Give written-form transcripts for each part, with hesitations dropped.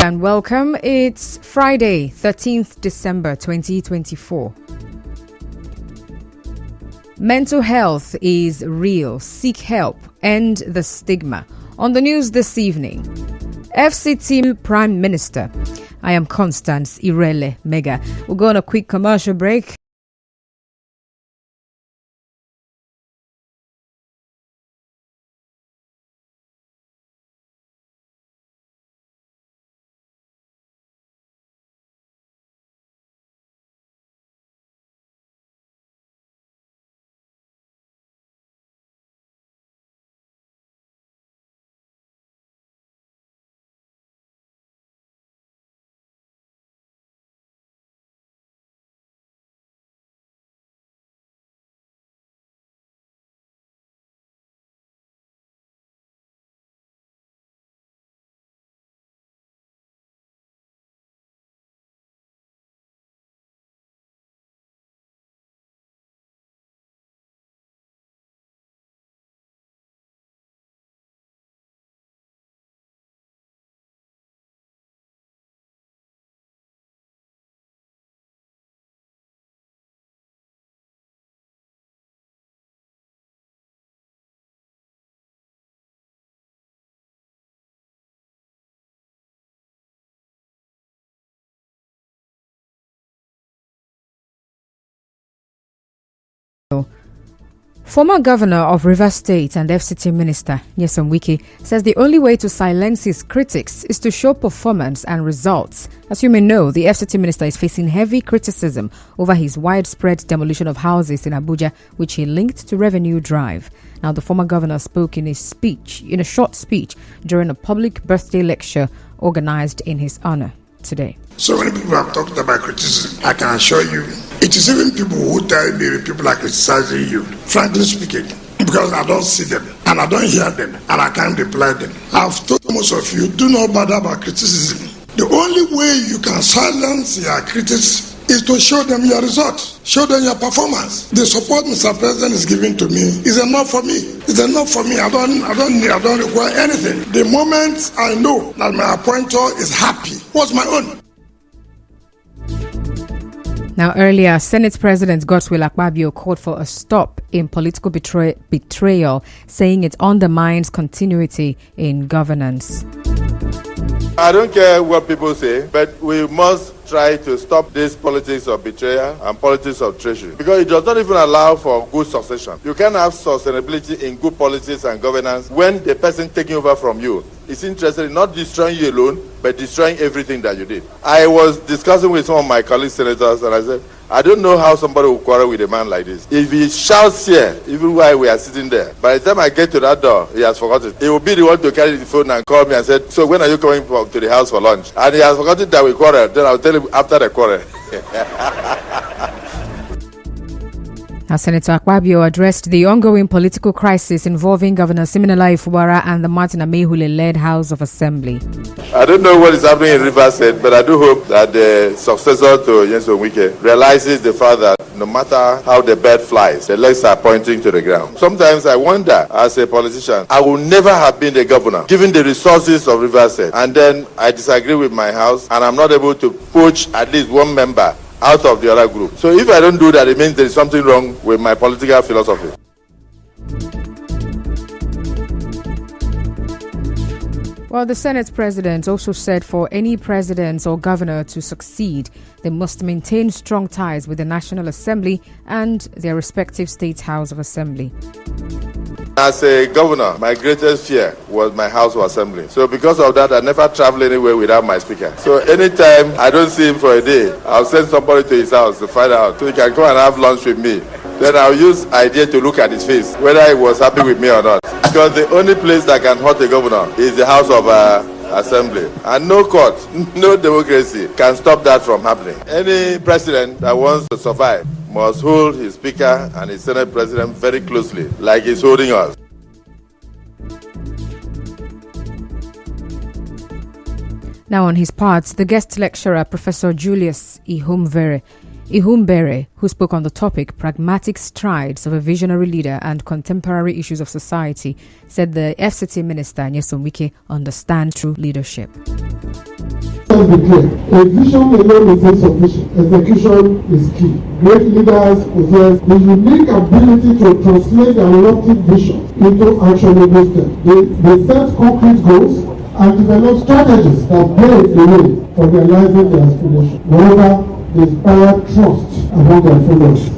and welcome. It's Friday, 13th December 2024. Mental health is real. Seek help. End the stigma. On the news this evening, FCT Prime Minister. I am Constance Irele Mega. We'll go on a quick commercial break. Former Governor of Rivers State and FCT Minister Nyesom Wike says the only way to silence his critics is to show performance and results. As you may know, the FCT Minister is facing heavy criticism over his widespread demolition of houses in Abuja, which he linked to revenue drive. Now, the former governor spoke in a short speech during a public birthday lecture organized in his honor today. So many people have talked about criticism. I can assure you, it is even people who tell me people are criticizing you. Frankly speaking, because I don't see them and I don't hear them and I can't reply them. I've told most of you, do not bother about criticism. The only way you can silence your critics is to show them your results, show them your performance. The support Mr. President is giving to me is enough for me. It's enough for me. I don't require anything. The moment I know that my appointer is happy was my own. Now, earlier, Senate President Godswill Akpabio called for a stop in political betrayal, saying it undermines continuity in governance. I don't care what people say, but we must try to stop this politics of betrayal and politics of treachery, because it does not even allow for good succession. You can have sustainability in good policies and governance when the person taking over from you is interested in not destroying you alone, but destroying everything that you did. I was discussing with some of my colleague senators, and I said, I don't know how somebody will quarrel with a man like this. If he shouts here, even while we are sitting there, by the time I get to that door, he has forgotten. He will be the one to carry the phone and call me and said, so when are you coming to the house for lunch? And he has forgotten that we quarrel. Then I'll tell him after the quarrel. Now, Senator Akpabio addressed the ongoing political crisis involving Governor Siminalayi Fubara and the Martin Amehule-led House of Assembly. I don't know what is happening in Rivers State, but I do hope that the successor to Nyesom Wike realizes the fact that no matter how the bird flies, the legs are pointing to the ground. Sometimes I wonder, as a politician, I would never have been the governor, given the resources of Rivers State. And then I disagree with my house, and I'm not able to poach at least one member out of the other group. So if I don't do that, it means there is something wrong with my political philosophy. Well, the Senate president also said for any president or governor to succeed, they must maintain strong ties with the National Assembly and their respective state House of Assembly. As a governor, my greatest fear was my House of Assembly. So because of that, I never travel anywhere without my speaker. So anytime I don't see him for a day, I'll send somebody to his house to find out. So he can come and have lunch with me. Then I'll use idea to look at his face, whether he was happy with me or not. Because the only place that can hurt a governor is the House of Assembly. And no court, no democracy can stop that from happening. Any president that wants to survive must hold his speaker and his Senate president very closely, like he's holding us. Now, on his part, the guest lecturer, Professor Julius Ihumbere, who spoke on the topic Pragmatic Strides of a Visionary Leader and Contemporary Issues of Society, said the FCT Minister Nyesom Wike understands true leadership. Let's be clear. A vision alone is insufficient. Execution is key. Great leaders possess the unique ability to translate their lofty vision into actionable steps. They set concrete goals and develop strategies that pave the way for realizing their aspirations. Moreover, they inspire trust among their followers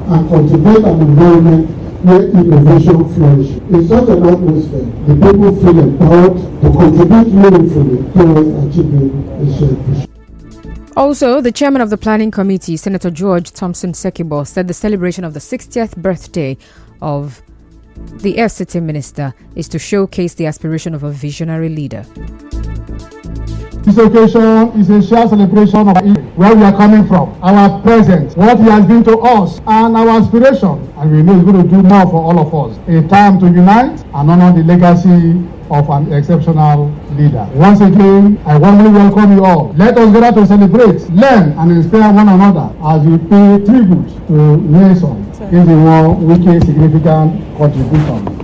and cultivate an environment where innovation flourishes. In such an atmosphere, the people feel empowered to contribute meaningfully towards achieving a shared vision. Also, the chairman of the planning committee, Senator George Thompson Sekibo, said the celebration of the 60th birthday of the FCT minister is to showcase the aspiration of a visionary leader. This occasion is a shared celebration of where we are coming from, our present, what he has been to us, and our aspiration. And we know he's going to do more for all of us. A time to unite and honor the legacy of an exceptional leader. Once again, I warmly welcome you all. Let us gather to celebrate, learn, and inspire one another as we pay tribute to Nelson in the war, Wike's significant contribution.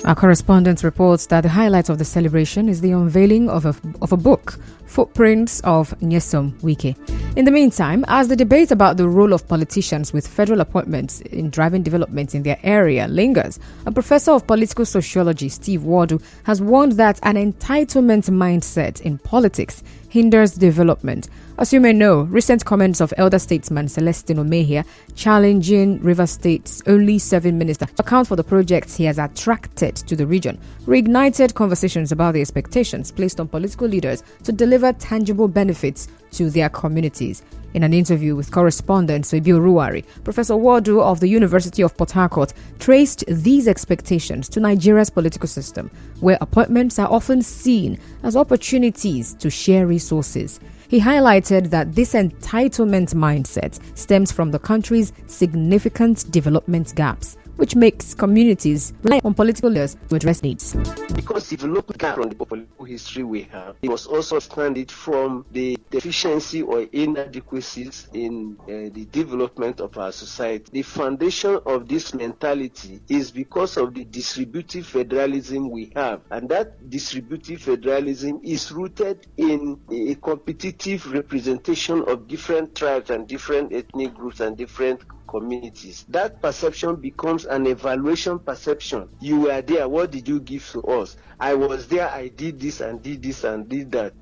Our correspondent reports that the highlight of the celebration is the unveiling of a book, Footprints of Nyesom Wike. In the meantime, as the debate about the role of politicians with federal appointments in driving development in their area lingers, a professor of political sociology, Steve Wadu, has warned that an entitlement mindset in politics hinders development. As you may know, recent comments of elder statesman Celestine Omehia challenging Rivers State's only serving minister to account for the projects he has attracted to the region reignited conversations about the expectations placed on political leaders to deliver tangible benefits to their communities. In an interview with correspondent Soibil Ruwari, Professor Wadu of the University of Port Harcourt traced these expectations to Nigeria's political system, where appointments are often seen as opportunities to share resources. He highlighted that this entitlement mindset stems from the country's significant development gaps, which makes communities rely on political leaders to address needs. Because if you look at from the political history we have, it was also stranded from the deficiency or inadequacies in the development of our society. The foundation of this mentality is because of the distributive federalism we have, and that distributive federalism is rooted in a competitive representation of different tribes and different ethnic groups and different communities. That perception becomes an evaluation perception. You were there, what did you give to us? I was there, I did this and did this and did that.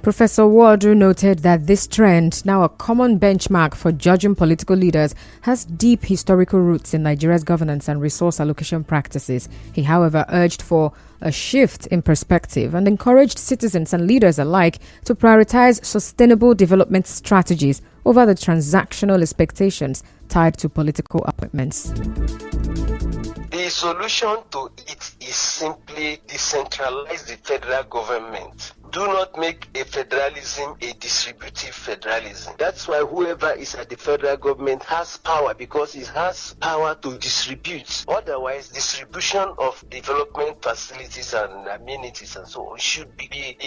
Professor Wadu noted that this trend, now a common benchmark for judging political leaders, has deep historical roots in Nigeria's governance and resource allocation practices. He, however, urged for a shift in perspective and encouraged citizens and leaders alike to prioritize sustainable development strategies over the transactional expectations tied to political appointments. The solution to it is simply decentralize the federal government. Do not make a federalism a distributive federalism. That's why whoever is at the federal government has power, because it has power to distribute. Otherwise, distribution of development facilities and amenities and so on should be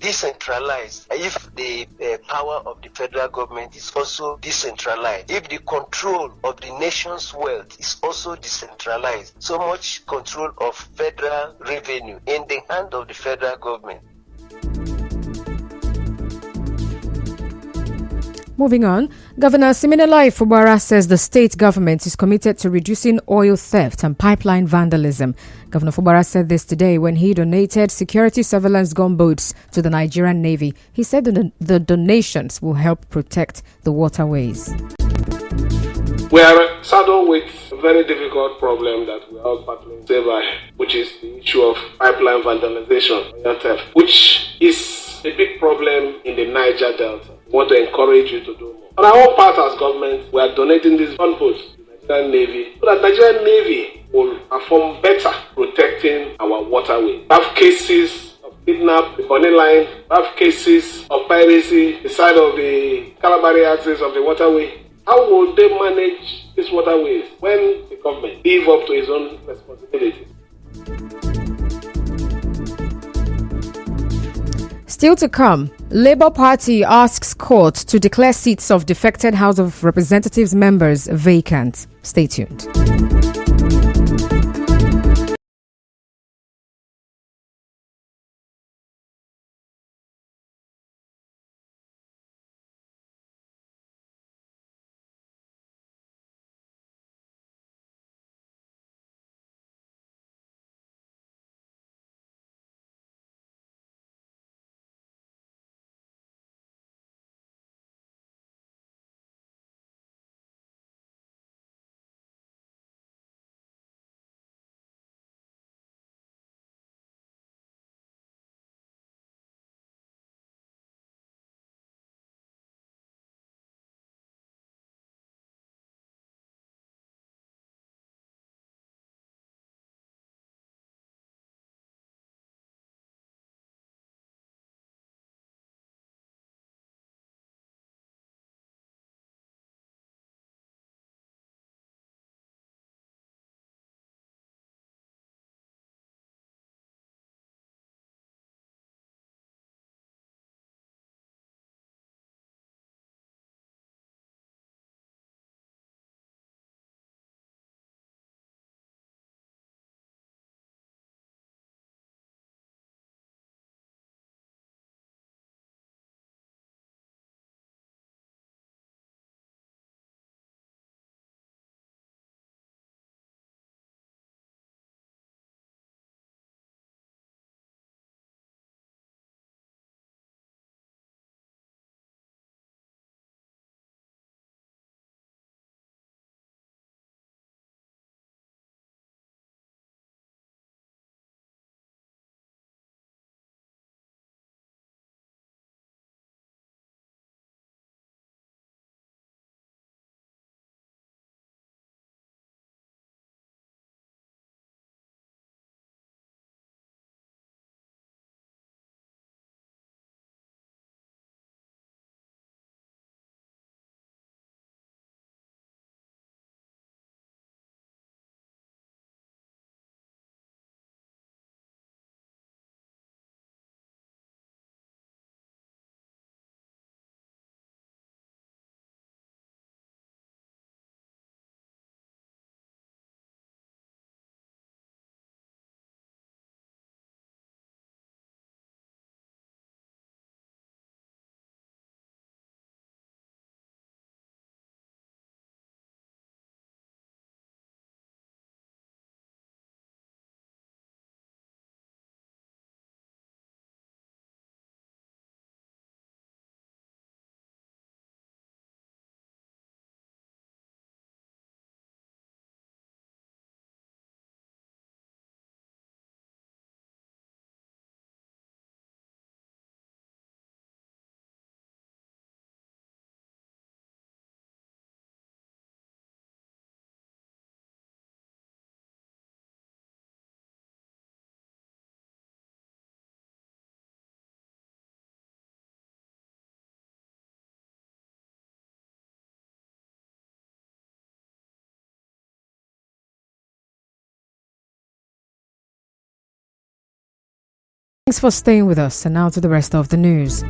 decentralized. If the power of the federal government is also decentralized, if the control of the nation's wealth is also decentralized, so much control of federal revenue in the hand of the federal government. Moving on, Governor Siminalayi Fubara says the state government is committed to reducing oil theft and pipeline vandalism. Governor Fubara said this today when he donated security surveillance gunboats to the Nigerian Navy. He said the donations will help protect the waterways. We are saddled with a very difficult problem that we are all battling today, which is the issue of pipeline vandalization and theft, which is a big problem in the Niger Delta. We want to encourage you to do more. On our own part as government, we are donating these gunboats to the Nigerian Navy so that the Nigerian Navy will perform better protecting our waterways. We have cases of kidnap, the Bonny Line, we have cases of piracy, the side of the Calabari axis of the waterway. How will they manage these waterways when the government live up to its own responsibilities? Still to come, Labour Party asks court to declare seats of defected House of Representatives members vacant. Stay tuned. Thanks for staying with us, and now to the rest of the news.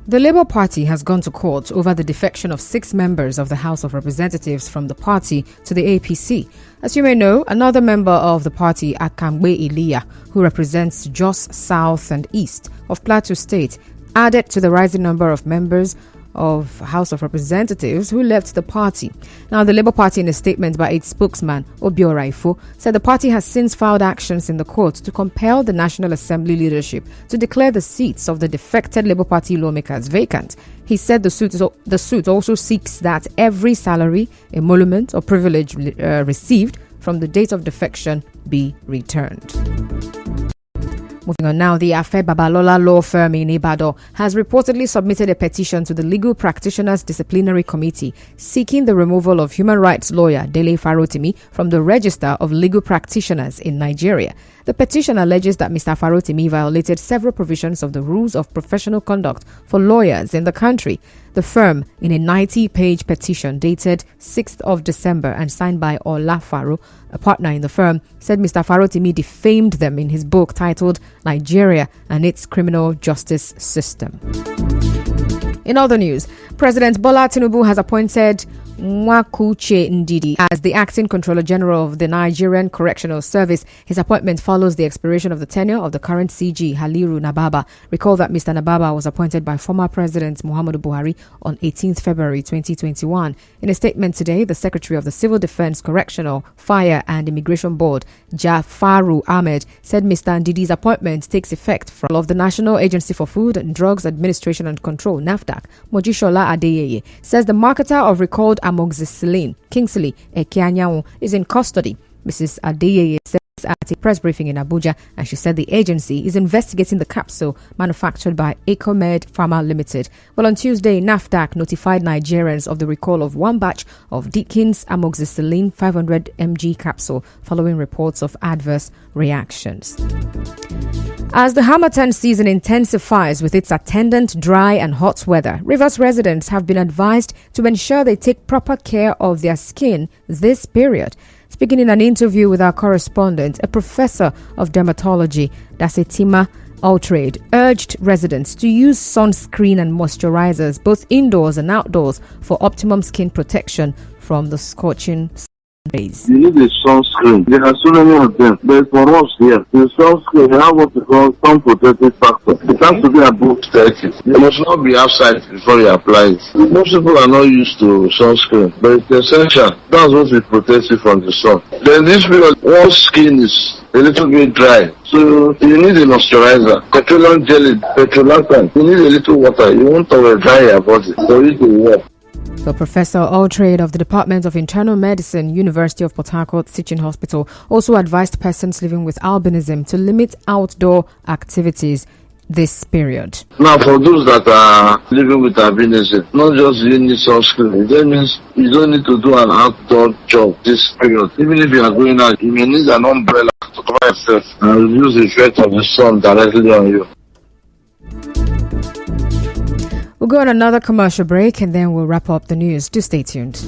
The Labour Party has gone to court over the defection of 6 members of the House of Representatives from the party to the APC. As you may know, another member of the party, Akangbe Iliya, who represents Jos South and East of Plateau State, added to the rising number of members of House of Representatives who left the party. Now, the Labour Party, in a statement by its spokesman, Obiora Ifo, said the party has since filed actions in the court to compel the National Assembly leadership to declare the seats of the defected Labour Party lawmakers vacant. He said the suit also seeks that every salary, emolument, or privilege received from the date of defection be returned. Moving on now, the Afe Babalola law firm in Ibadan has reportedly submitted a petition to the Legal Practitioners Disciplinary Committee seeking the removal of human rights lawyer Dele Farotimi from the register of legal practitioners in Nigeria. The petition alleges that Mr. Farotimi violated several provisions of the rules of professional conduct for lawyers in the country. The firm, in a 90-page petition dated 6th of December and signed by Ola Faro, a partner in the firm, said Mr. Farotimi defamed them in his book titled Nigeria and Its Criminal Justice System. In other news, President Bola Tinubu has appointed Nwakuche Ndidi as the acting Controller General of the Nigerian Correctional Service. His appointment follows the expiration of the tenure of the current CG, Haliru Nababa. Recall that Mr. Nababa was appointed by former President Muhammadu Buhari on 18th February 2021. In a statement today, the Secretary of the Civil Defense, Correctional, Fire and Immigration Board, Jafaru Ahmed, said Mr. Ndidi's appointment takes effect from of the National Agency for Food and Drugs Administration and Control, NAFDAC. Mojishola Adeyeye says the marketer of recalled amoxicillin, Kingsley Ekeanyanwu, is in custody. Mrs. Adeyeye says at a press briefing in Abuja, and she said the agency is investigating the capsule manufactured by Ecomed Pharma Limited. Well, on Tuesday, NAFDAC notified Nigerians of the recall of one batch of Dickens amoxicillin 500 mg capsule following reports of adverse reactions. As the Harmattan season intensifies with its attendant dry and hot weather, Rivers residents have been advised to ensure they take proper care of their skin this period. Speaking in an interview with our correspondent, a professor of dermatology, Dasetima Altrade, urged residents to use sunscreen and moisturizers both indoors and outdoors for optimum skin protection from the scorching rays. You need a sunscreen. There are so many of them. But for us here, the sunscreen have what we call sun protective factor. It has to be above 30. You must not be outside before you apply it. Most people are not used to sunscreen, but it's essential. That's what will protect you from the sun. Then this period, one's skin is a little bit dry. So you need a moisturizer, petroleum jelly, petrolatum. You need a little water. You won't dry your body for you to work. So Professor Altrade of the Department of Internal Medicine, University of Port Harcourt Teaching Hospital, also advised persons living with albinism to limit outdoor activities this period. Now, for those that are living with albinism, not just you need sunscreen. That means you don't need to do an outdoor job this period. Even if you are going out, you may need an umbrella to cover yourself and reduce the effect of the sun directly on you. We'll go on another commercial break and then we'll wrap up the news. Do stay tuned.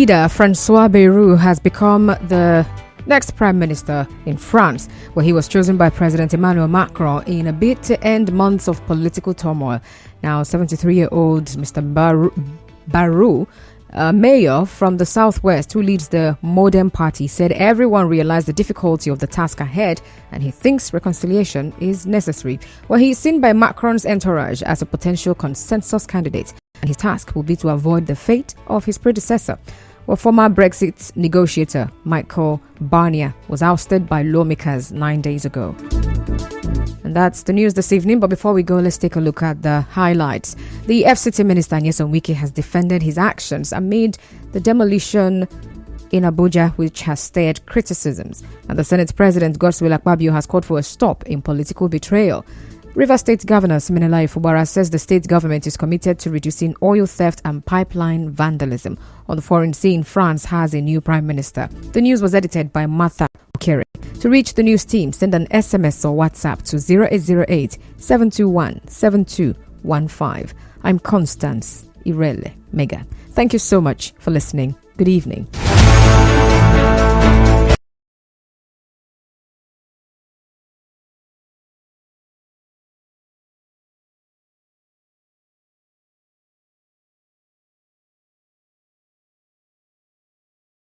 Leader Francois Bayrou has become the next prime minister in France, where he was chosen by President Emmanuel Macron in a bid to end months of political turmoil. Now, 73-year-old Mr. Bayrou, mayor from the southwest who leads the Modem Party, said everyone realized the difficulty of the task ahead and he thinks reconciliation is necessary. Well, he is seen by Macron's entourage as a potential consensus candidate, and his task will be to avoid the fate of his predecessor. Well, former Brexit negotiator Michael Barnier was ousted by lawmakers 9 days ago. And that's the news this evening. But before we go, let's take a look at the highlights. The FCT Minister Nyesom Wike has defended his actions amid the demolition in Abuja, which has stirred criticisms. And the Senate President Godswill Akpabio has called for a stop in political betrayal. Rivers State Governor Siminalayi Fubara says the state government is committed to reducing oil theft and pipeline vandalism. On the foreign scene, France has a new prime minister. The news was edited by Martha Okere. To reach the news team, send an SMS or WhatsApp to 0808 721 7215. I'm Constance Irele Mega. Thank you so much for listening. Good evening.